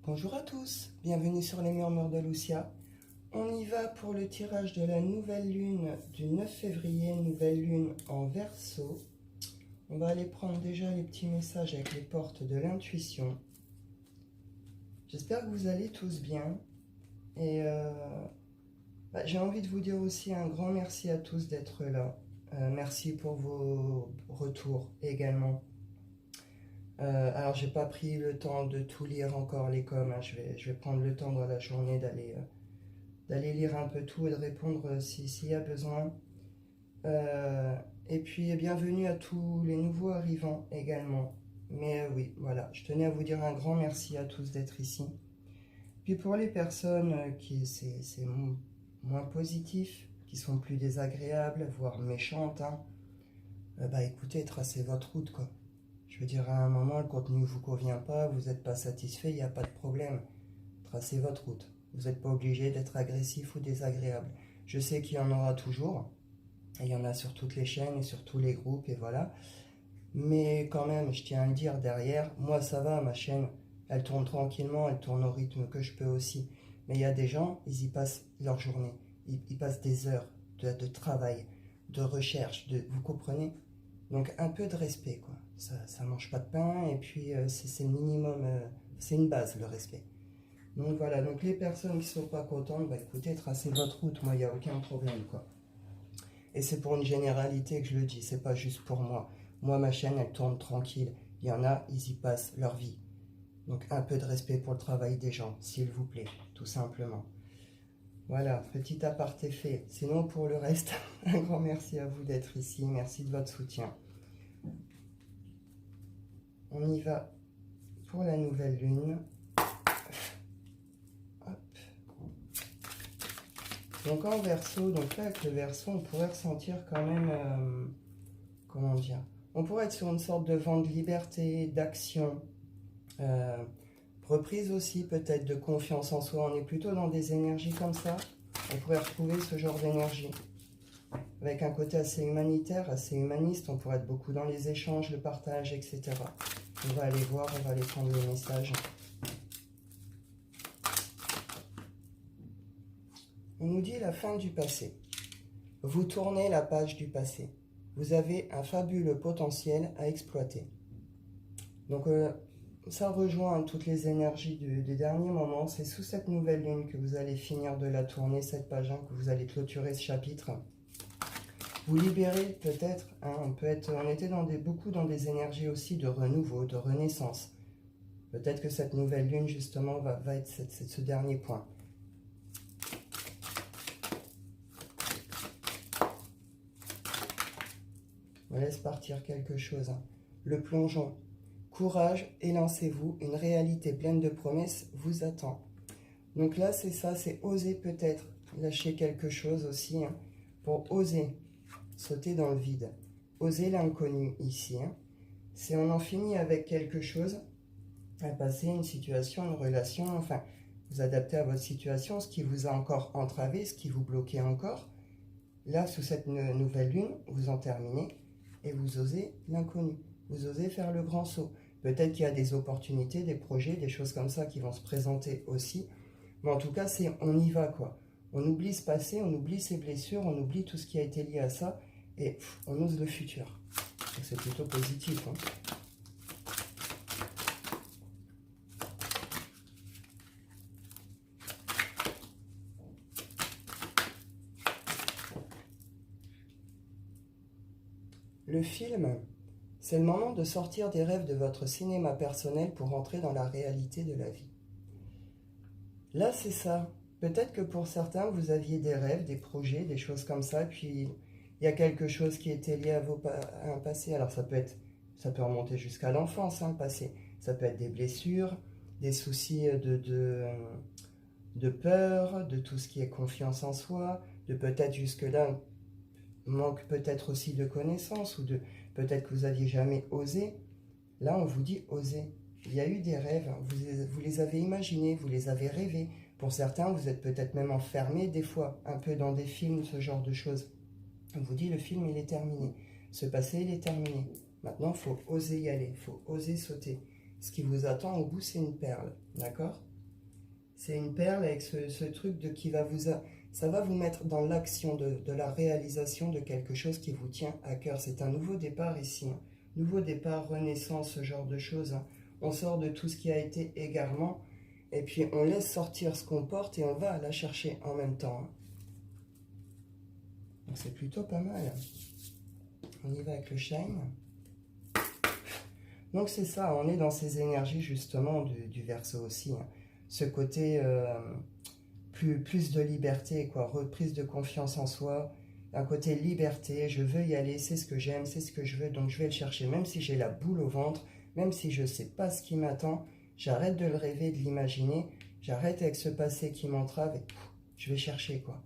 Bonjour à tous, bienvenue sur les murmures de Lucia. On y va pour le tirage de la nouvelle lune du 9 février, nouvelle lune en Verseau. On va aller prendre déjà les petits messages avec les portes de l'intuition. J'espère que vous allez tous bien. Et j'ai envie de vous dire aussi un grand merci à tous d'être là. Merci pour vos retours également. Alors, j'ai pas pris le temps de tout lire encore les coms. Je vais prendre le temps dans la journée d'aller lire un peu tout et de répondre s'il y a besoin. Et puis, bienvenue à tous les nouveaux arrivants également. Mais oui, voilà, je tenais à vous dire un grand merci à tous d'être ici. Puis pour les personnes qui c'est moins positif, qui sont plus désagréables, voire méchantes, hein, écoutez, tracez votre route, quoi. Je veux dire, à un moment, le contenu ne vous convient pas, vous n'êtes pas satisfait, il n'y a pas de problème. Tracez votre route. Vous n'êtes pas obligé d'être agressif ou désagréable. Je sais qu'il y en aura toujours. Et il y en a sur toutes les chaînes et sur tous les groupes, et voilà. Mais quand même, je tiens à le dire derrière, moi ça va, ma chaîne, elle tourne tranquillement, elle tourne au rythme que je peux aussi. Mais il y a des gens, ils y passent leur journée. Ils passent des heures de travail, de recherche, vous comprenez? Donc un peu de respect, quoi. Ça mange pas de pain, et puis c'est le minimum, c'est une base, le respect. Donc voilà, donc les personnes qui sont pas contentes, écoutez, tracez votre route, moi il n'y a aucun problème, quoi. Et c'est pour une généralité que je le dis, c'est pas juste pour moi. Moi, ma chaîne, elle tourne tranquille. Il y en a, ils y passent leur vie. Donc un peu de respect pour le travail des gens, s'il vous plaît, tout simplement. Voilà, petit aparté fait. Sinon, pour le reste, un grand merci à vous d'être ici. Merci de votre soutien. On y va pour la nouvelle lune. Hop. Donc en Verseau, donc là avec le Verseau, on pourrait ressentir quand même, comment dire, on pourrait être sur une sorte de vent de liberté, d'action, reprise aussi peut-être de confiance en soi. On est plutôt dans des énergies comme ça. On pourrait retrouver ce genre d'énergie. Avec un côté assez humanitaire, assez humaniste, on pourrait être beaucoup dans les échanges, le partage, etc. On va aller voir, on va aller prendre les messages. On nous dit la fin du passé. Vous tournez la page du passé. Vous avez un fabuleux potentiel à exploiter. Donc, ça rejoint toutes les énergies des derniers moments. C'est sous cette nouvelle lune que vous allez finir de la tourner, cette page, hein, que vous allez clôturer ce chapitre. Vous libérez peut-être, hein, on était beaucoup dans des énergies aussi de renouveau, de renaissance. Peut-être que cette nouvelle lune, justement, va être ce dernier point. On laisse partir quelque chose. Hein. Le plongeon. Courage, élancez-vous, une réalité pleine de promesses vous attend. Donc là, c'est ça, c'est oser peut-être lâcher quelque chose aussi, hein, pour oser sauter dans le vide. Oser l'inconnu ici. Hein. C'est on en finit avec quelque chose, à passer une situation, une relation, enfin, vous adaptez à votre situation, ce qui vous a encore entravé, ce qui vous bloquait encore. Là, sous cette nouvelle lune, vous en terminez et vous osez l'inconnu. Vous osez faire le grand saut. Peut-être qu'il y a des opportunités, des projets, des choses comme ça qui vont se présenter aussi. Mais en tout cas, c'est on y va, quoi. On oublie ce passé, on oublie ses blessures, on oublie tout ce qui a été lié à ça. Et on ose le futur. C'est plutôt positif. Hein. Le film, c'est le moment de sortir des rêves de votre cinéma personnel pour entrer dans la réalité de la vie. Là, c'est ça. Peut-être que pour certains, vous aviez des rêves, des projets, des choses comme ça, puis il y a quelque chose qui était lié à un passé. Alors ça peut remonter jusqu'à l'enfance, hein, le passé. Ça peut être des blessures, des soucis de peur, de tout ce qui est confiance en soi, de peut-être jusque-là manque peut-être aussi de connaissances, ou de peut-être que vous n'aviez jamais osé. Là, on vous dit oser. Il y a eu des rêves, vous les avez imaginés, vous les avez rêvés. Pour certains, vous êtes peut-être même enfermés, des fois, un peu dans des films, ce genre de choses. On vous dit, le film, il est terminé. Ce passé, il est terminé. Maintenant, il faut oser y aller, il faut oser sauter. Ce qui vous attend au bout, c'est une perle, d'accord? C'est une perle avec ce truc de qui va vous... Ça va vous mettre dans l'action de la réalisation de quelque chose qui vous tient à cœur. C'est un nouveau départ ici. Hein. Nouveau départ, renaissance, ce genre de choses. Hein. On sort de tout ce qui a été égarement. Et puis on laisse sortir ce qu'on porte et on va la chercher en même temps. Hein. Donc c'est plutôt pas mal. On y va avec le shine. Donc c'est ça, on est dans ces énergies justement du Verseau aussi. Hein. Ce côté plus de liberté, quoi, reprise de confiance en soi, un côté liberté, je veux y aller, c'est ce que j'aime, c'est ce que je veux, donc je vais le chercher, même si j'ai la boule au ventre, même si je ne sais pas ce qui m'attend, j'arrête de le rêver, de l'imaginer, j'arrête avec ce passé qui m'entrave et je vais chercher, quoi.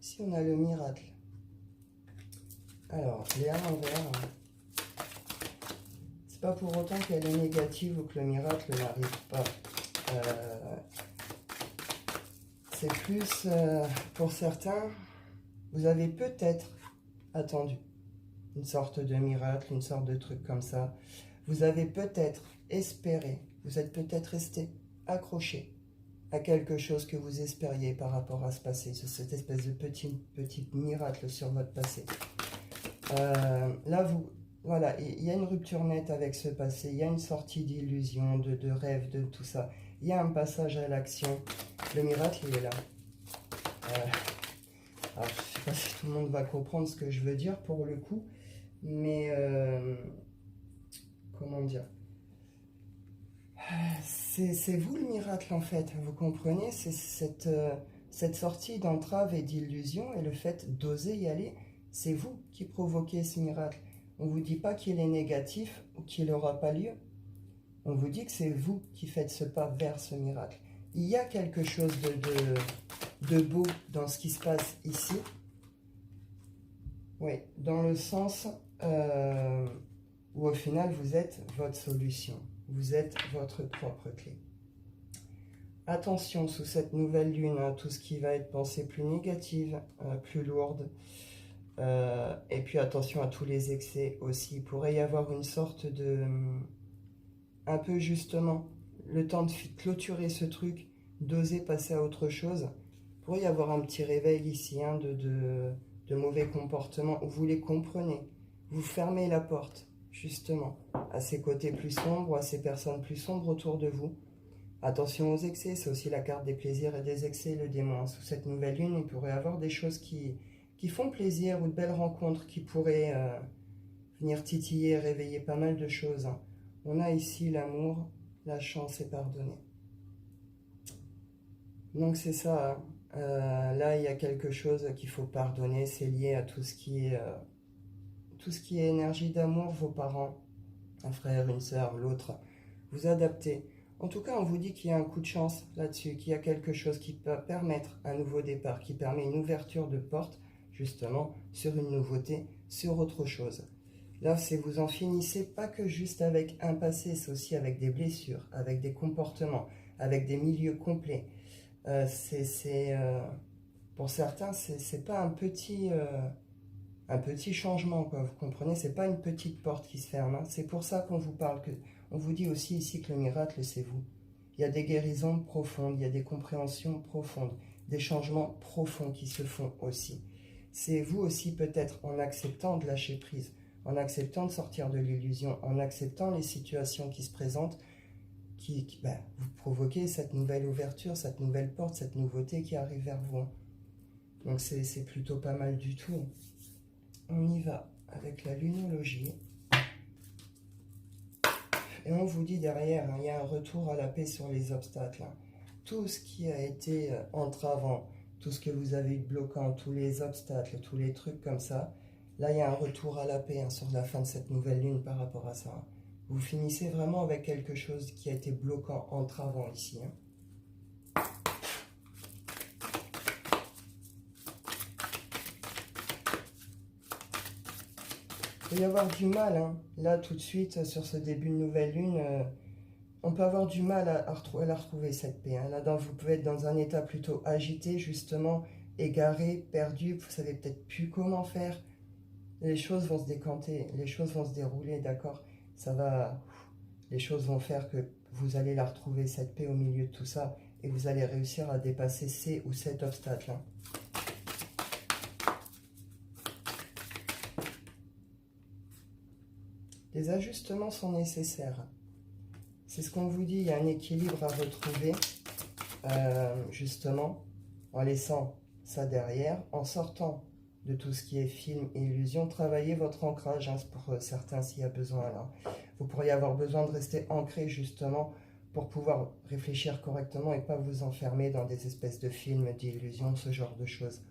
Ici, on a le miracle. Alors, les à l'envers, c'est pas pour autant qu'elle est négative ou que le miracle n'arrive pas. C'est plus, pour certains, vous avez peut-être attendu une sorte de miracle, une sorte de truc comme ça. Vous avez peut-être espéré, vous êtes peut-être resté accroché à quelque chose que vous espériez par rapport à ce passé, cette espèce de petit miracle sur votre passé. Là, voilà, il y a une rupture nette avec ce passé, il y a une sortie d'illusion, de rêve, de tout ça. Il y a un passage à l'action. Le miracle, il est là. Alors, je ne sais pas si tout le monde va comprendre ce que je veux dire pour le coup, mais comment dire? C'est vous le miracle en fait, vous comprenez? C'est cette sortie d'entrave et d'illusion et le fait d'oser y aller, c'est vous qui provoquez ce miracle. On ne vous dit pas qu'il est négatif ou qu'il n'aura pas lieu. On vous dit que c'est vous qui faites ce pas vers ce miracle. Il y a quelque chose de beau dans ce qui se passe ici. Oui, dans le sens où au final vous êtes votre solution. Vous êtes votre propre clé. Attention sous cette nouvelle lune, hein, tout ce qui va être pensée plus négative, plus lourde. Et puis attention à tous les excès aussi. Il pourrait y avoir une sorte de... un peu justement, le temps de clôturer ce truc, d'oser passer à autre chose. Il pourrait y avoir un petit réveil ici, hein, de mauvais comportements, où vous les comprenez. Vous fermez la porte, justement, à ces côtés plus sombres, à ces personnes plus sombres autour de vous. Attention aux excès, c'est aussi la carte des plaisirs et des excès, le démon. Sous cette nouvelle lune, il pourrait y avoir des choses qui font plaisir ou de belles rencontres qui pourraient venir titiller, réveiller pas mal de choses. Hein. On a ici l'amour, la chance et pardonner. Donc c'est ça. Hein. Là, il y a quelque chose qu'il faut pardonner. C'est lié à tout ce qui est énergie d'amour, vos parents, un frère, une sœur, l'autre. Vous adaptez. En tout cas, on vous dit qu'il y a un coup de chance là-dessus, qu'il y a quelque chose qui peut permettre un nouveau départ, qui permet une ouverture de porte, justement, sur une nouveauté, sur autre chose. Là, c'est vous en finissez pas que juste avec un passé, c'est aussi avec des blessures, avec des comportements, avec des milieux complets. Pour certains, c'est pas un petit changement, quoi, vous comprenez, c'est pas une petite porte qui se ferme. Hein. C'est pour ça qu'on vous parle, on vous dit aussi ici que le miracle, c'est vous. Il y a des guérisons profondes, il y a des compréhensions profondes, des changements profonds qui se font aussi. C'est vous aussi peut-être en acceptant de lâcher prise, en acceptant de sortir de l'illusion, en acceptant les situations qui se présentent, vous provoquez cette nouvelle ouverture, cette nouvelle porte, cette nouveauté qui arrive vers vous. Donc c'est plutôt pas mal du tout. On y va avec la lunologie. Et on vous dit derrière, hein, il y a un retour à la paix sur les obstacles. Hein. Tout ce qui a été entravant, tout ce que vous avez eu de bloquant, tous les obstacles, tous les trucs comme ça, là il y a un retour à la paix hein, sur la fin de cette nouvelle lune par rapport à ça. Hein. Vous finissez vraiment avec quelque chose qui a été bloquant, entravant ici. Hein. peut y avoir du mal, hein. Là, tout de suite, sur ce début de nouvelle lune, on peut avoir du mal à la retrouver, cette paix. Hein. Là, vous pouvez être dans un état plutôt agité, justement, égaré, perdu, vous savez peut-être plus comment faire. Les choses vont se décanter, les choses vont se dérouler, d'accord? Ça va... Les choses vont faire que vous allez la retrouver, cette paix au milieu de tout ça, et vous allez réussir à dépasser ces ou cet obstacle. Hein. Les ajustements sont nécessaires. C'est ce qu'on vous dit, il y a un équilibre à retrouver, justement, en laissant ça derrière, en sortant de tout ce qui est film et illusion, travaillez votre ancrage, hein, pour certains s'il y a besoin. Là. Vous pourriez avoir besoin de rester ancré, justement, pour pouvoir réfléchir correctement et pas vous enfermer dans des espèces de films, d'illusions, ce genre de choses.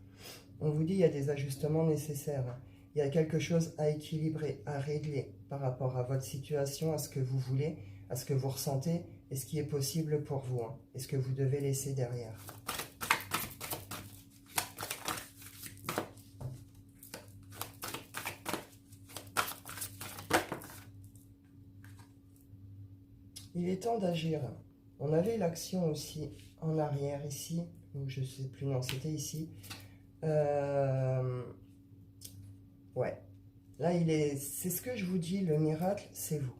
On vous dit il y a des ajustements nécessaires. Il y a quelque chose à équilibrer, à régler par rapport à votre situation, à ce que vous voulez, à ce que vous ressentez et ce qui est possible pour vous, hein, et ce que vous devez laisser derrière. Il est temps d'agir. On avait l'action aussi en arrière ici, ou je ne sais plus, non, c'était ici. Ouais. Là, c'est ce que je vous dis, le miracle, c'est vous.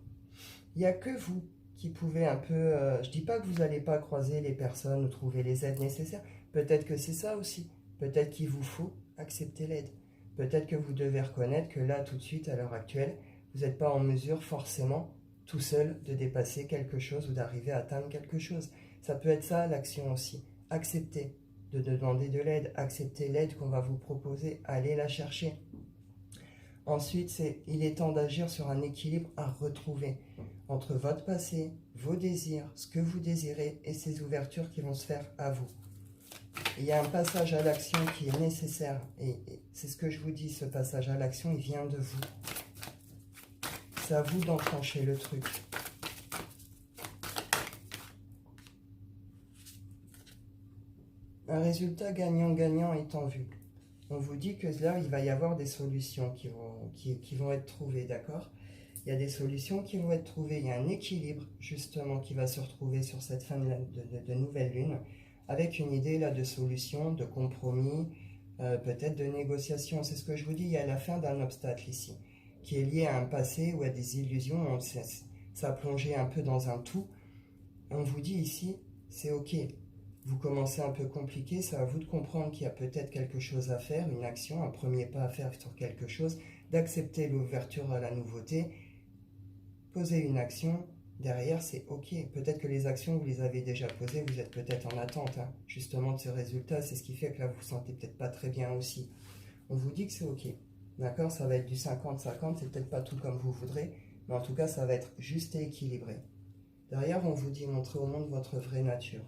Il n'y a que vous qui pouvez un peu... je ne dis pas que vous n'allez pas croiser les personnes ou trouver les aides nécessaires. Peut-être que c'est ça aussi. Peut-être qu'il vous faut accepter l'aide. Peut-être que vous devez reconnaître que là, tout de suite, à l'heure actuelle, vous n'êtes pas en mesure forcément, tout seul, de dépasser quelque chose ou d'arriver à atteindre quelque chose. Ça peut être ça, l'action aussi. Accepter de demander de l'aide. Accepter l'aide qu'on va vous proposer. Allez la chercher. Ensuite, il est temps d'agir sur un équilibre à retrouver entre votre passé, vos désirs, ce que vous désirez et ces ouvertures qui vont se faire à vous. Il y a un passage à l'action qui est nécessaire et c'est ce que je vous dis, ce passage à l'action, il vient de vous. C'est à vous d'enclencher le truc. Un résultat gagnant-gagnant est en vue. On vous dit que là, il va y avoir des solutions qui vont être trouvées, d'accord? Il y a des solutions qui vont être trouvées. Il y a un équilibre, justement, qui va se retrouver sur cette fin de nouvelle lune, avec une idée là de solution, de compromis, peut-être de négociation. C'est ce que je vous dis, il y a la fin d'un obstacle ici, qui est lié à un passé ou à des illusions. Ça a plongé un peu dans un tout. On vous dit ici, c'est OK. Vous commencez un peu compliqué, c'est à vous de comprendre qu'il y a peut-être quelque chose à faire, une action, un premier pas à faire sur quelque chose, d'accepter l'ouverture à la nouveauté, poser une action, derrière c'est OK. Peut-être que les actions, vous les avez déjà posées, vous êtes peut-être en attente, hein, justement de ce résultat, c'est ce qui fait que là vous vous sentez peut-être pas très bien aussi. On vous dit que c'est OK, d'accord? Ça va être du 50-50, c'est peut-être pas tout comme vous voudrez, mais en tout cas ça va être juste et équilibré. Derrière on vous dit montrez au monde votre vraie nature.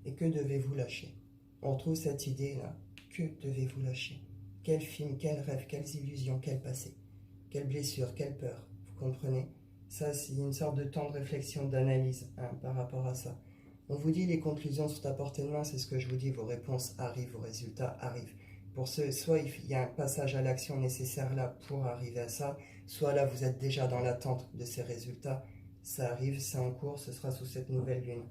Et que devez-vous lâcher? On trouve cette idée-là. Que devez-vous lâcher? Quel film, quel rêve, quelles illusions, quel passé? Quelle blessure, quelle peur? Vous comprenez? Ça, c'est une sorte de temps de réflexion, d'analyse, hein, par rapport à ça. On vous dit les conclusions sont à portée de main, c'est ce que je vous dis, vos réponses arrivent, vos résultats arrivent. Pour ceux, soit il y a un passage à l'action nécessaire là pour arriver à ça, soit là vous êtes déjà dans l'attente de ces résultats. Ça arrive, c'est en cours, ce sera sous cette nouvelle lune.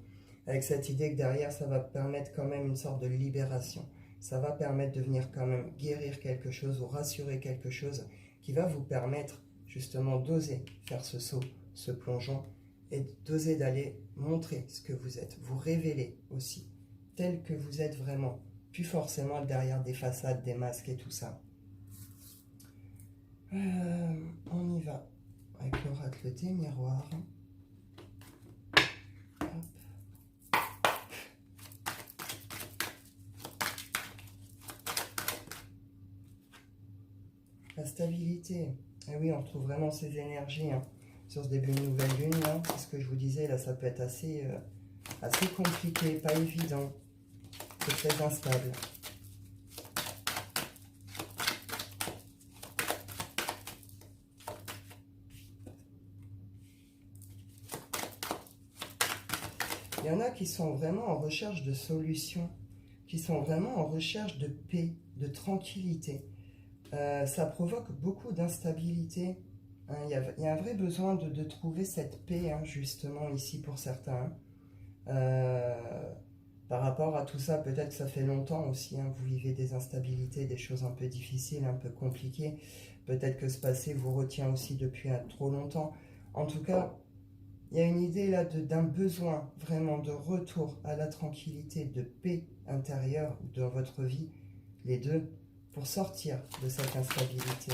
Avec cette idée que derrière, ça va permettre quand même une sorte de libération. Ça va permettre de venir quand même guérir quelque chose ou rassurer quelque chose qui va vous permettre justement d'oser faire ce saut, ce plongeon et d'oser d'aller montrer ce que vous êtes, vous révéler aussi, tel que vous êtes vraiment, plus forcément derrière des façades, des masques et tout ça. On y va avec l'oracle des miroirs. La stabilité, et oui, on retrouve vraiment ces énergies hein, sur ce début de nouvelle lune. C'est ce que je vous disais, là, ça peut être assez compliqué, pas évident, c'est très instable. Il y en a qui sont vraiment en recherche de solutions, qui sont vraiment en recherche de paix, de tranquillité, Ça provoque beaucoup d'instabilité. Hein. Il y a un vrai besoin de trouver cette paix, hein, justement, ici pour certains. Par rapport à tout ça, peut-être que ça fait longtemps aussi, hein, vous vivez des instabilités, des choses un peu difficiles, un peu compliquées. Peut-être que ce passé vous retient aussi depuis trop longtemps. En tout cas, il y a une idée là d'un besoin vraiment de retour à la tranquillité, de paix intérieure dans votre vie, les deux, pour sortir de cette instabilité.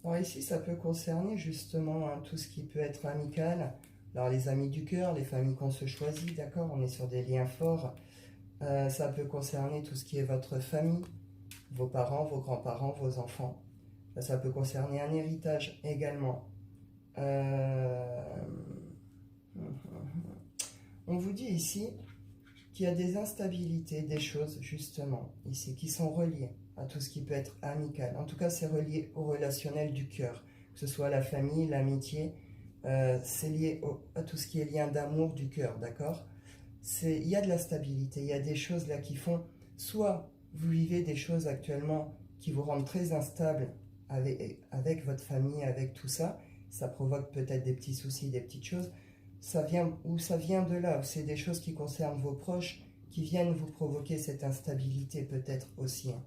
Alors ici, ça peut concerner justement, hein, tout ce qui peut être amical. Alors les amis du cœur, les familles qu'on se choisit, d'accord, on est sur des liens forts. Ça peut concerner tout ce qui est votre famille, vos parents, vos grands-parents, vos enfants. Ça peut concerner un héritage également. On vous dit ici qu'il y a des instabilités, des choses justement ici qui sont reliées à tout ce qui peut être amical. En tout cas, c'est relié au relationnel du cœur, que ce soit la famille, l'amitié, c'est lié à tout ce qui est lien d'amour du cœur, d'accord? Il y a de la stabilité, il y a des choses là qui font, soit vous vivez des choses actuellement qui vous rendent très instable avec votre famille, avec tout ça, ça provoque peut-être des petits soucis, des petites choses, ça vient de là, c'est des choses qui concernent vos proches, qui viennent vous provoquer cette instabilité peut-être aussi. Hein.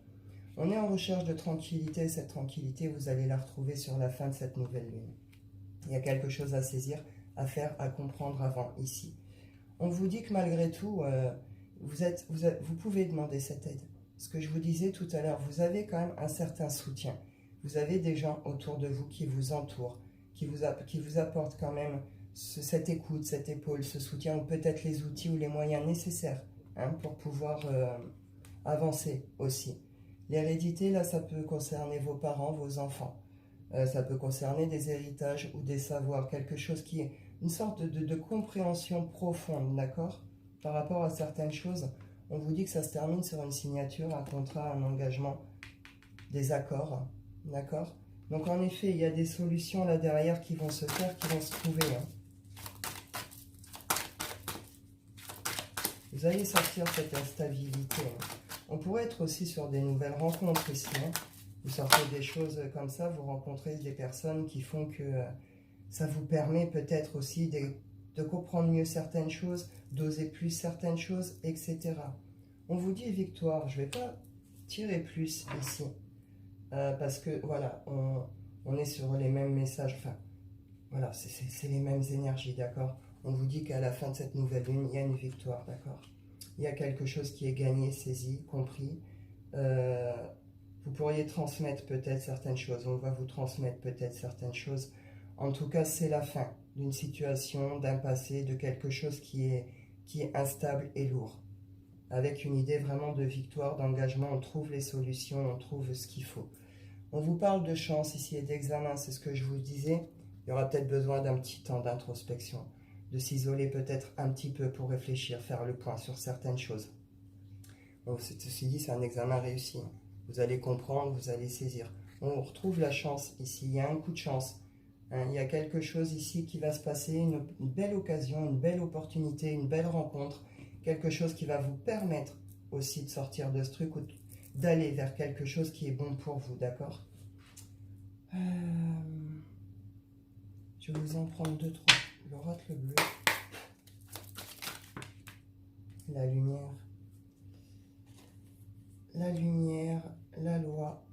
On est en recherche de tranquillité, cette tranquillité, vous allez la retrouver sur la fin de cette nouvelle lune. Il y a quelque chose à saisir, à faire, à comprendre avant, ici. On vous dit que malgré tout, vous pouvez demander cette aide. Ce que je vous disais tout à l'heure, vous avez quand même un certain soutien. Vous avez des gens autour de vous qui vous entourent, qui vous apportent quand même cette écoute, cette épaule, ce soutien, ou peut-être les outils ou les moyens nécessaires, hein, pour pouvoir avancer aussi. L'hérédité, là, ça peut concerner vos parents, vos enfants. Ça peut concerner des héritages ou des savoirs, quelque chose qui est une sorte de compréhension profonde, d'accord? Par rapport à certaines choses, on vous dit que ça se termine sur une signature, un contrat, un engagement, des accords, d'accord? Donc en effet, il y a des solutions là derrière qui vont se faire, qui vont se trouver. Hein. Vous allez sortir cette instabilité. Hein. On pourrait être aussi sur des nouvelles rencontres ici. Hein. Vous sortez des choses comme ça, vous rencontrez des personnes qui font que ça vous permet peut-être aussi de comprendre mieux certaines choses, d'oser plus certaines choses, etc. On vous dit victoire, je ne vais pas tirer plus ici, parce que voilà, on est sur les mêmes messages, enfin, voilà, c'est les mêmes énergies, d'accord? On vous dit qu'à la fin de cette nouvelle lune, il y a une victoire, d'accord? Il y a quelque chose qui est gagné, saisi, compris. Vous pourriez transmettre peut-être certaines choses, on va vous transmettre peut-être certaines choses. En tout cas, c'est la fin d'une situation, d'un passé, de quelque chose qui est instable et lourd. Avec une idée vraiment de victoire, d'engagement, on trouve les solutions, on trouve ce qu'il faut. On vous parle de chance ici et d'examen, c'est ce que je vous disais. Il y aura peut-être besoin d'un petit temps d'introspection, de s'isoler peut-être un petit peu pour réfléchir, faire le point sur certaines choses. Bon, ceci dit, c'est un examen réussi. Vous allez comprendre, vous allez saisir. On retrouve la chance ici, il y a un coup de chance. Hein, il y a quelque chose ici qui va se passer, une belle occasion, une belle opportunité, une belle rencontre. Quelque chose qui va vous permettre aussi de sortir de ce truc ou d'aller vers quelque chose qui est bon pour vous, d'accord? Je vais vous en prendre deux, trois. Le rate, le bleu. La lumière. La lumière, la loi.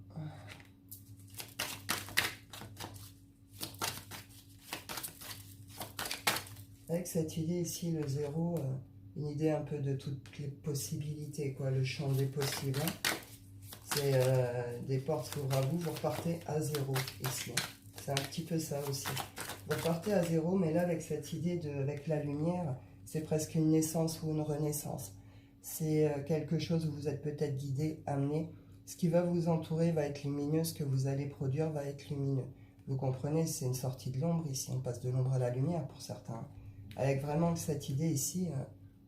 Avec cette idée ici, le zéro, une idée un peu de toutes les possibilités, quoi, le champ des possibles. Hein. C'est des portes s'ouvrent à vous, vous repartez à zéro ici. Hein. C'est un petit peu ça aussi. Vous repartez à zéro, mais là, avec cette idée, avec la lumière, c'est presque une naissance ou une renaissance. C'est quelque chose où vous êtes peut-être guidé, amené. Ce qui va vous entourer va être lumineux, ce que vous allez produire va être lumineux. Vous comprenez, c'est une sortie de l'ombre ici, on passe de l'ombre à la lumière pour certains. Avec vraiment cette idée ici,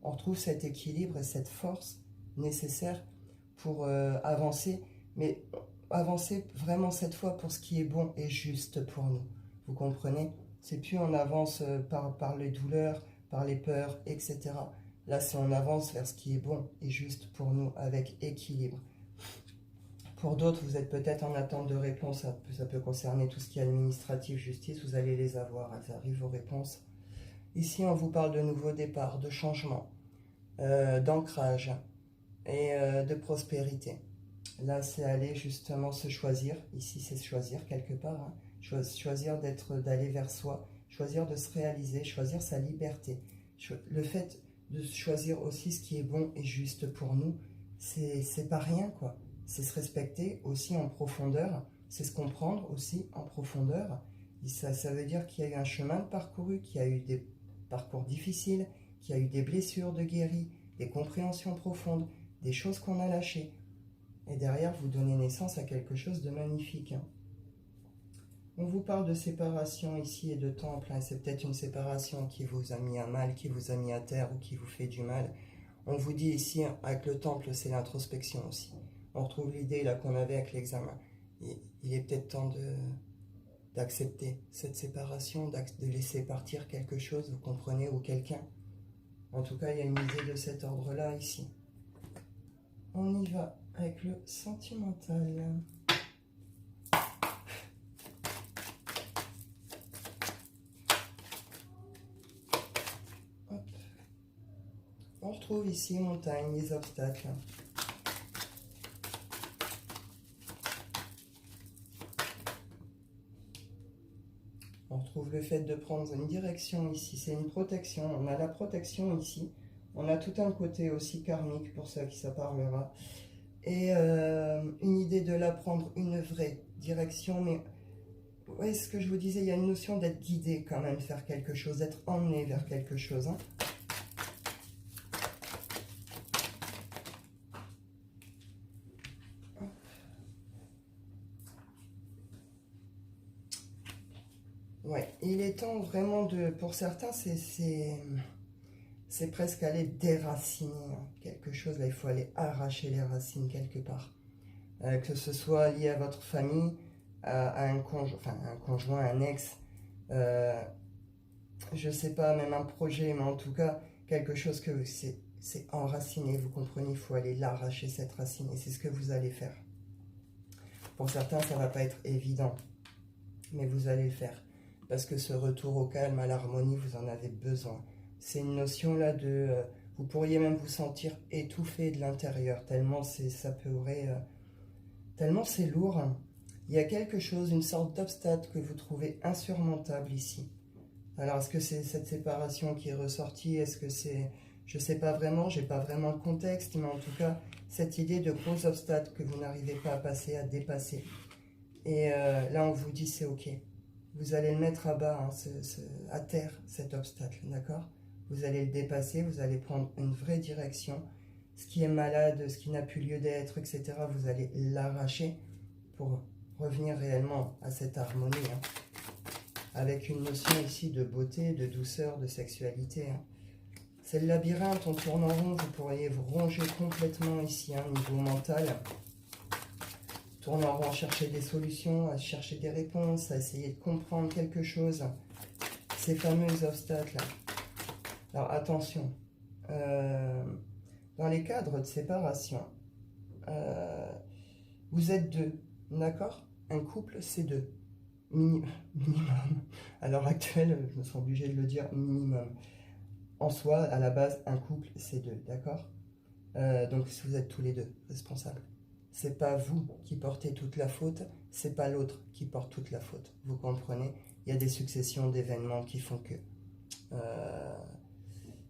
on retrouve cet équilibre et cette force nécessaire pour avancer, mais avancer vraiment cette fois pour ce qui est bon et juste pour nous. Vous comprenez? C'est plus on avance par les douleurs, par les peurs, etc. Là, c'est on avance vers ce qui est bon et juste pour nous, avec équilibre. Pour d'autres, vous êtes peut-être en attente de réponse, ça peut concerner tout ce qui est administratif, justice, vous allez les avoir, elles arrivent vos réponses. Ici, on vous parle de nouveaux départs, de changement, d'ancrage et de prospérité. Là, c'est aller justement se choisir. Ici, c'est se choisir quelque part. Hein. Choisir d'aller vers soi, choisir de se réaliser, choisir sa liberté. Le fait de choisir aussi ce qui est bon et juste pour nous, c'est pas rien, quoi. C'est se respecter aussi en profondeur, c'est se comprendre aussi en profondeur. Et ça veut dire qu'il y a eu un chemin de parcouru, qu'il y a eu des parcours difficiles, qu'il y a eu des blessures de guéris, des compréhensions profondes, des choses qu'on a lâchées. Et derrière, vous donnez naissance à quelque chose de magnifique. Hein. On vous parle de séparation ici et de temple. Hein. C'est peut-être une séparation qui vous a mis à mal, qui vous a mis à terre ou qui vous fait du mal. On vous dit ici, avec le temple, c'est l'introspection aussi. On retrouve l'idée là qu'on avait avec l'examen. Il est peut-être temps d'accepter cette séparation, de laisser partir quelque chose, vous comprenez, ou quelqu'un. En tout cas, il y a une idée de cet ordre-là ici. On y va avec le sentimental. Hop. On retrouve ici montagne, les obstacles. On retrouve le fait de prendre une direction ici, c'est une protection. On a la protection ici. On a tout un côté aussi karmique pour ça qui ça parlera. Et une idée de la prendre une vraie direction. Mais ouais, ce que je vous disais, il y a une notion d'être guidé quand même, faire quelque chose, d'être emmené vers quelque chose. Hein. Ouais, il est temps vraiment de... Pour certains, c'est presque aller déraciner quelque chose. Là, il faut aller arracher les racines quelque part. Que ce soit lié à votre famille, à un conjoint, un ex, je sais pas, même un projet, mais en tout cas, quelque chose que c'est enraciné, vous comprenez, il faut aller l'arracher cette racine, et c'est ce que vous allez faire. Pour certains, ça va pas être évident, mais vous allez le faire. Parce que ce retour au calme, à l'harmonie, vous en avez besoin. C'est une notion là de... vous pourriez même vous sentir étouffé de l'intérieur, tellement tellement c'est lourd. Hein. Il y a quelque chose, une sorte d'obstacle que vous trouvez insurmontable ici. Alors, est-ce que c'est cette séparation qui est ressortie? Est-ce que c'est... Je ne sais pas vraiment, je n'ai pas vraiment le contexte, mais en tout cas, cette idée de gros obstacles que vous n'arrivez pas à passer, à dépasser. Et là, on vous dit c'est ok. Vous allez le mettre à bas, hein, à terre, cet obstacle, d'accord? Vous allez le dépasser, vous allez prendre une vraie direction. Ce qui est malade, ce qui n'a plus lieu d'être, etc., vous allez l'arracher pour revenir réellement à cette harmonie. Hein. Avec une notion ici de beauté, de douceur, de sexualité. Hein. C'est le labyrinthe, on tourne en rond, vous pourriez vous ronger complètement ici, hein, niveau mental. Tourner en rond, à chercher des solutions, à chercher des réponses, à essayer de comprendre quelque chose. Ces fameux obstacles. Alors attention, dans les cadres de séparation, vous êtes deux, d'accord? Un couple, c'est deux. Minimum. À l'heure actuelle, je me sens obligé de le dire, minimum. En soi, à la base, un couple, c'est deux, d'accord? Donc, si vous êtes tous les deux responsables, c'est pas vous qui portez toute la faute, c'est pas l'autre qui porte toute la faute. Vous comprenez? Il y a des successions d'événements qui font que...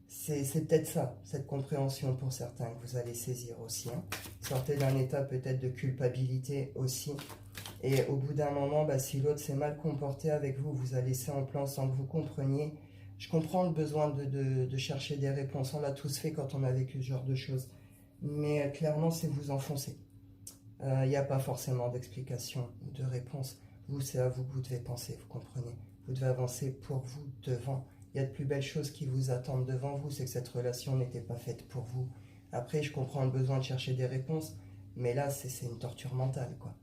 c'est peut-être ça, cette compréhension pour certains que vous allez saisir aussi. Hein. Sortez d'un état peut-être de culpabilité aussi. Et au bout d'un moment, bah, si l'autre s'est mal comporté avec vous, vous a laissé en plan sans que vous compreniez. Je comprends le besoin de chercher des réponses. On l'a tous fait quand on a vécu ce genre de choses. Mais clairement, c'est vous enfoncer. Il n'y a pas forcément d'explication ou de réponse. Vous, c'est à vous que vous devez penser, vous comprenez. Vous devez avancer pour vous, devant. Il y a de plus belles choses qui vous attendent devant vous. C'est que cette relation n'était pas faite pour vous. Après, je comprends le besoin de chercher des réponses. Mais là, c'est une torture mentale, quoi.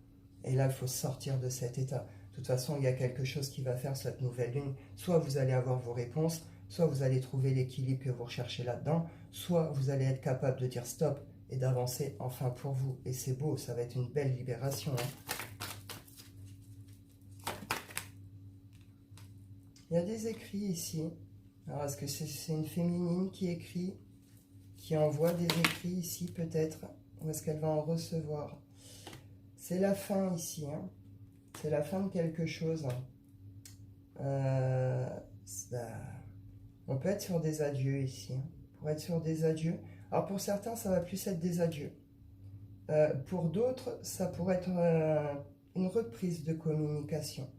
Et là, il faut sortir de cet état. De toute façon, il y a quelque chose qui va faire cette nouvelle lune. Soit vous allez avoir vos réponses, soit vous allez trouver l'équilibre que vous recherchez là-dedans, soit vous allez être capable de dire stop et d'avancer enfin pour vous. Et c'est beau, ça va être une belle libération. Il y a des écrits ici. Alors, est-ce que c'est une féminine qui écrit, qui envoie des écrits ici peut-être? Ou est-ce qu'elle va en recevoir? C'est la fin ici. C'est la fin de quelque chose. On peut être sur des adieux ici. Pour être sur des adieux. Alors pour certains, ça va plus être des adieux. Pour d'autres, ça pourrait être une reprise de communication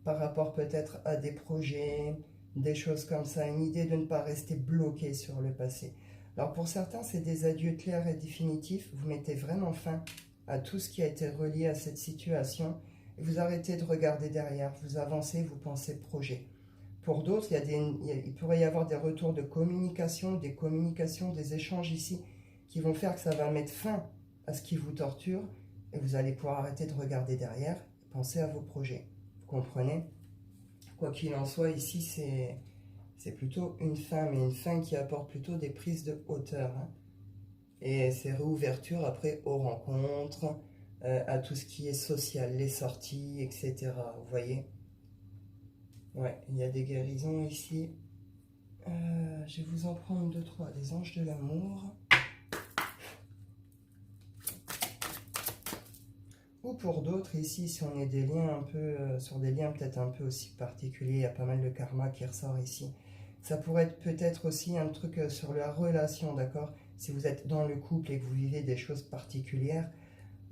par rapport peut-être à des projets, des choses comme ça, une idée de ne pas rester bloqué sur le passé. Alors pour certains, c'est des adieux clairs et définitifs. Vous mettez vraiment fin à tout ce qui a été relié à cette situation et vous arrêtez de regarder derrière, vous avancez, vous pensez projet. Pour d'autres, il pourrait y avoir des retours de communication, des échanges ici qui vont faire que ça va mettre fin à ce qui vous torture et vous allez pouvoir arrêter de regarder derrière et penser à vos projets. Vous comprenez? Quoi qu'il en soit, ici, c'est plutôt une fin, mais une fin qui apporte plutôt des prises de hauteur. Et c'est réouverture après aux rencontres, à tout ce qui est social, les sorties, etc. Vous voyez? Ouais, il y a des guérisons ici. Je vais vous en prendre 2, 3. Les anges de l'amour. Ou pour d'autres, ici, si on est des liens un peu, sur des liens peut-être un peu aussi particuliers, il y a pas mal de karma qui ressort ici. Ça pourrait être peut-être aussi un truc sur la relation, d'accord? Si vous êtes dans le couple et que vous vivez des choses particulières,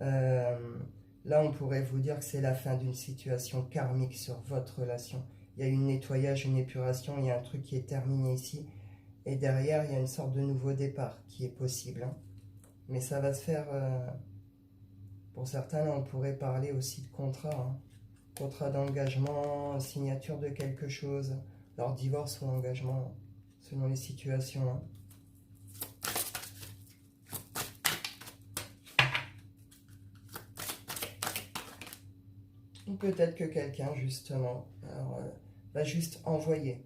là on pourrait vous dire que c'est la fin d'une situation karmique sur votre relation. Il y a eu un nettoyage, une épuration, il y a un truc qui est terminé ici. Et derrière, il y a une sorte de nouveau départ qui est possible. Mais ça va se faire... pour certains, là, on pourrait parler aussi de contrat. Contrat d'engagement, signature de quelque chose. Alors, divorce ou engagement, selon les situations. Ou peut-être que quelqu'un, justement, va juste envoyer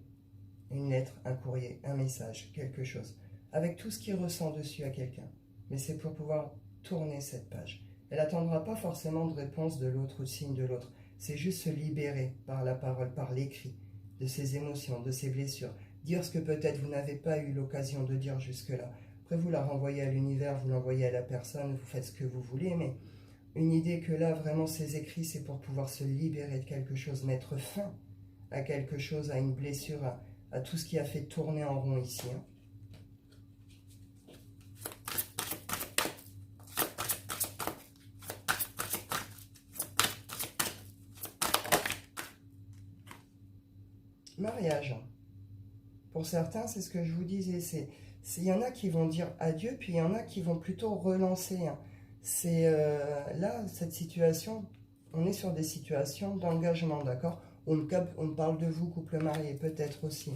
une lettre, un courrier, un message, quelque chose, avec tout ce qu'il ressent dessus à quelqu'un. Mais c'est pour pouvoir tourner cette page. Elle n'attendra pas forcément de réponse de l'autre ou de signe de l'autre. C'est juste se libérer par la parole, par l'écrit, de ses émotions, de ses blessures. Dire ce que peut-être vous n'avez pas eu l'occasion de dire jusque-là. Après, vous la renvoyez à l'univers, vous l'envoyez à la personne, vous faites ce que vous voulez, mais une idée que là, vraiment, ces écrits, c'est pour pouvoir se libérer de quelque chose, mettre fin à quelque chose, à une blessure, à tout ce qui a fait tourner en rond ici. Mariage. Pour certains, c'est ce que je vous disais. Il y en a qui vont dire adieu, puis il y en a qui vont plutôt relancer. C'est là, cette situation, on est sur des situations d'engagement, d'accord? On me parle de vous, couple marié, peut-être aussi.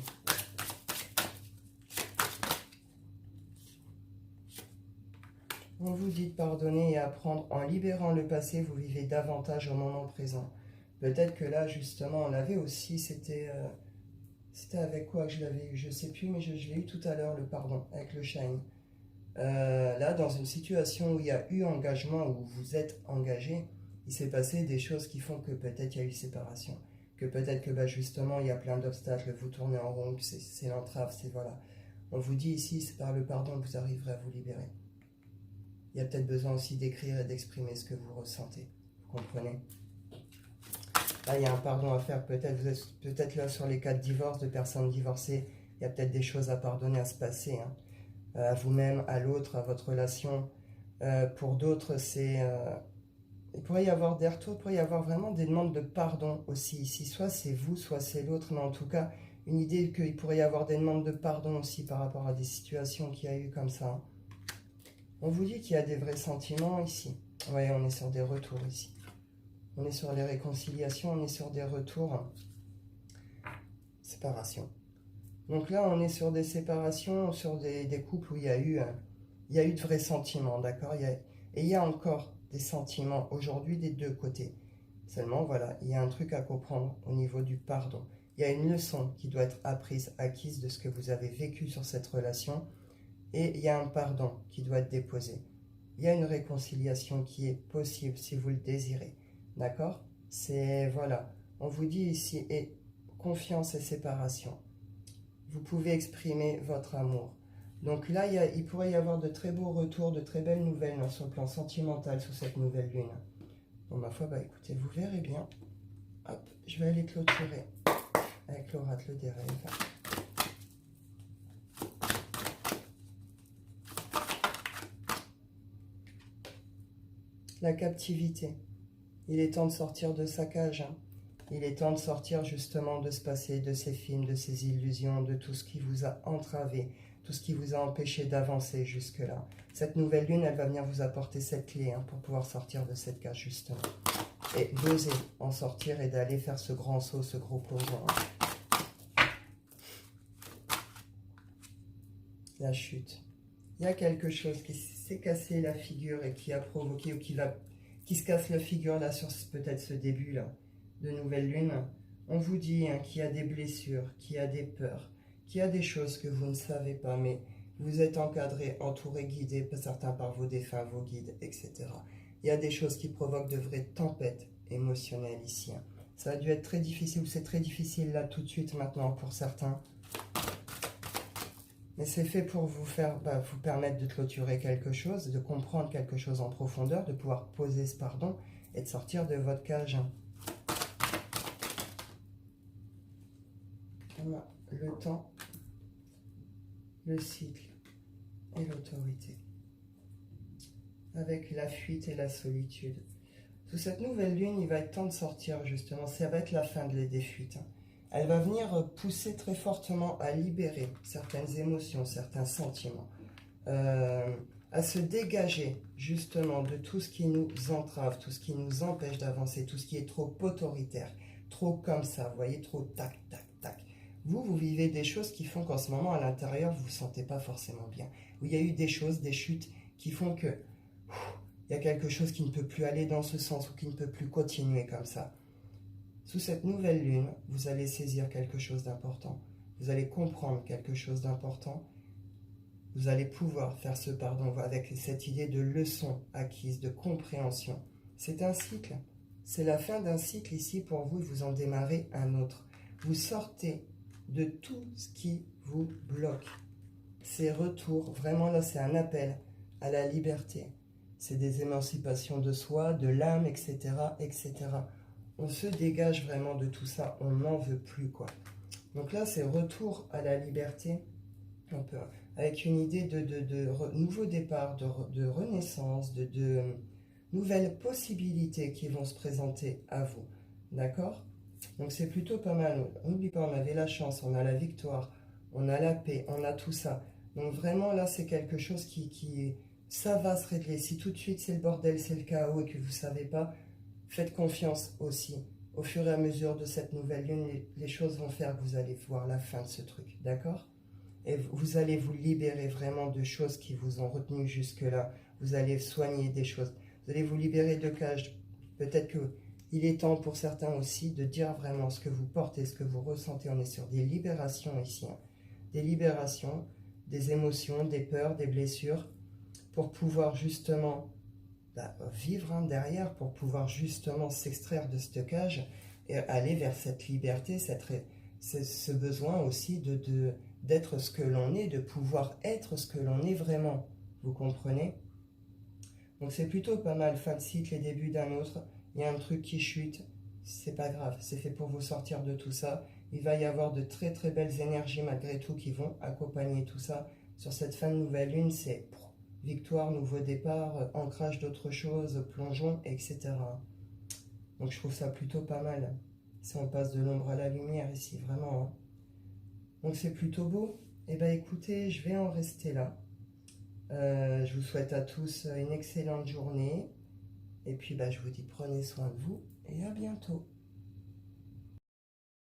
On vous dit de pardonner et apprendre. En libérant le passé, vous vivez davantage au moment présent. Peut-être que là, justement, on l'avait aussi, c'était avec quoi que je l'avais eu, je ne sais plus, mais je l'ai eu tout à l'heure, le pardon, avec le shine. Là, dans une situation où il y a eu engagement, où vous êtes engagé, il s'est passé des choses qui font que peut-être il y a eu séparation. Que peut-être que justement, il y a plein d'obstacles, vous tournez en rond, c'est l'entrave, c'est voilà. On vous dit ici, c'est par le pardon que vous arriverez à vous libérer. Il y a peut-être besoin aussi d'écrire et d'exprimer ce que vous ressentez. Vous comprenez? Là, il y a un pardon à faire. Peut-être vous êtes peut-être là sur les cas de divorce, de personnes divorcées. Il y a peut-être des choses à pardonner, à se passer. À vous-même, à l'autre, à votre relation. Pour d'autres, il pourrait y avoir des retours, il pourrait y avoir vraiment des demandes de pardon aussi ici. Soit c'est vous, soit c'est l'autre. Mais en tout cas, une idée qu'il pourrait y avoir des demandes de pardon aussi par rapport à des situations qu'il y a eu comme ça. On vous dit qu'il y a des vrais sentiments ici. Oui, on est sur des retours ici. On est sur les réconciliations, on est sur des retours. Séparation. Donc là, on est sur des séparations, sur des couples où il y a eu de vrais sentiments, d'accord? Et il y a encore des sentiments aujourd'hui des deux côtés. Seulement, voilà, il y a un truc à comprendre au niveau du pardon. Il y a une leçon qui doit être apprise, acquise de ce que vous avez vécu sur cette relation. Et il y a un pardon qui doit être déposé. Il y a une réconciliation qui est possible si vous le désirez. D'accord? C'est, voilà, on vous dit ici, et confiance et séparation. Vous pouvez exprimer votre amour. Donc là, il pourrait y avoir de très beaux retours, de très belles nouvelles sur le plan sentimental sous cette nouvelle lune. Bon, ma foi, bah écoutez, vous verrez bien. Hop, je vais aller clôturer avec l'oracle des rêves. La captivité. Il est temps de sortir de sa cage. Il est temps de sortir justement de ce passé, de ces films, de ces illusions, de tout ce qui vous a entravé, tout ce qui vous a empêché d'avancer jusque-là. Cette nouvelle lune, elle va venir vous apporter cette clé pour pouvoir sortir de cette cage justement. Et d'oser en sortir et d'aller faire ce grand saut, ce gros plongeon. La chute. Il y a quelque chose qui s'est cassé la figure et qui a provoqué, ou qui se casse la figure là sur peut-être ce début là de nouvelle lune. On vous dit qu'il y a des blessures, qu'il y a des peurs, qu'il y a des choses que vous ne savez pas, mais vous êtes encadré, entouré, guidé, certains par vos défunts, vos guides, etc. Il y a des choses qui provoquent de vraies tempêtes émotionnelles ici. Ça a dû être très difficile, c'est très difficile là tout de suite maintenant pour certains. Mais c'est fait pour vous faire, vous permettre de clôturer quelque chose, de comprendre quelque chose en profondeur, de pouvoir poser ce pardon et de sortir de votre cage. Voilà, le temps, le cycle et l'autorité. Avec la fuite et la solitude. Sous cette nouvelle lune, il va être temps de sortir justement. Ça va être la fin des fuites. Elle va venir pousser très fortement à libérer certaines émotions, certains sentiments, à se dégager justement de tout ce qui nous entrave, tout ce qui nous empêche d'avancer, tout ce qui est trop autoritaire, trop comme ça, vous voyez, trop tac, tac, tac. Vous vivez des choses qui font qu'en ce moment, à l'intérieur, vous ne vous sentez pas forcément bien. Où il y a eu des choses, des chutes qui font que il y a quelque chose qui ne peut plus aller dans ce sens ou qui ne peut plus continuer comme ça. Sous cette nouvelle lune, vous allez saisir quelque chose d'important. Vous allez comprendre quelque chose d'important. Vous allez pouvoir faire ce pardon avec cette idée de leçon acquise, de compréhension. C'est un cycle. C'est la fin d'un cycle ici pour vous et vous en démarrez un autre. Vous sortez de tout ce qui vous bloque. Ces retours, vraiment là, c'est un appel à la liberté. C'est des émancipations de soi, de l'âme, etc., etc. On se dégage vraiment de tout ça, on n'en veut plus, quoi. Donc là, c'est retour à la liberté, un peu, avec une idée de nouveau départ, de renaissance, de nouvelles possibilités qui vont se présenter à vous, d'accord? Donc c'est plutôt pas mal. N'oublie pas, on avait la chance, on a la victoire, on a la paix, on a tout ça. Donc vraiment, là, c'est quelque chose ça va se régler. Si tout de suite, c'est le bordel, c'est le chaos et que vous ne savez pas, faites confiance aussi. Au fur et à mesure de cette nouvelle lune, les choses vont faire que vous allez voir la fin de ce truc, d'accord? Et vous allez vous libérer vraiment de choses qui vous ont retenu jusque-là. Vous allez soigner des choses. Vous allez vous libérer de cages. Peut-être qu'il est temps pour certains aussi de dire vraiment ce que vous portez, ce que vous ressentez. On est sur des libérations ici. Des libérations, des émotions, des peurs, des blessures, pour pouvoir justement vivre derrière, pour pouvoir justement s'extraire de cette cage et aller vers cette liberté, ce besoin aussi d'être ce que l'on est, de pouvoir être ce que l'on est vraiment. Vous comprenez? Donc c'est plutôt pas mal, fin de cycle et début d'un autre. Il y a un truc qui chute, c'est pas grave, c'est fait pour vous sortir de tout ça. Il va y avoir de très très belles énergies malgré tout qui vont accompagner tout ça. Sur cette fin de nouvelle lune, c'est victoire, nouveau départ, ancrage d'autres choses, plongeon, etc. Donc je trouve ça plutôt pas mal. Si on passe de l'ombre à la lumière ici, vraiment. Donc c'est plutôt beau. Et bien écoutez, je vais en rester là. Je vous souhaite à tous une excellente journée. Et puis je vous dis prenez soin de vous et à bientôt.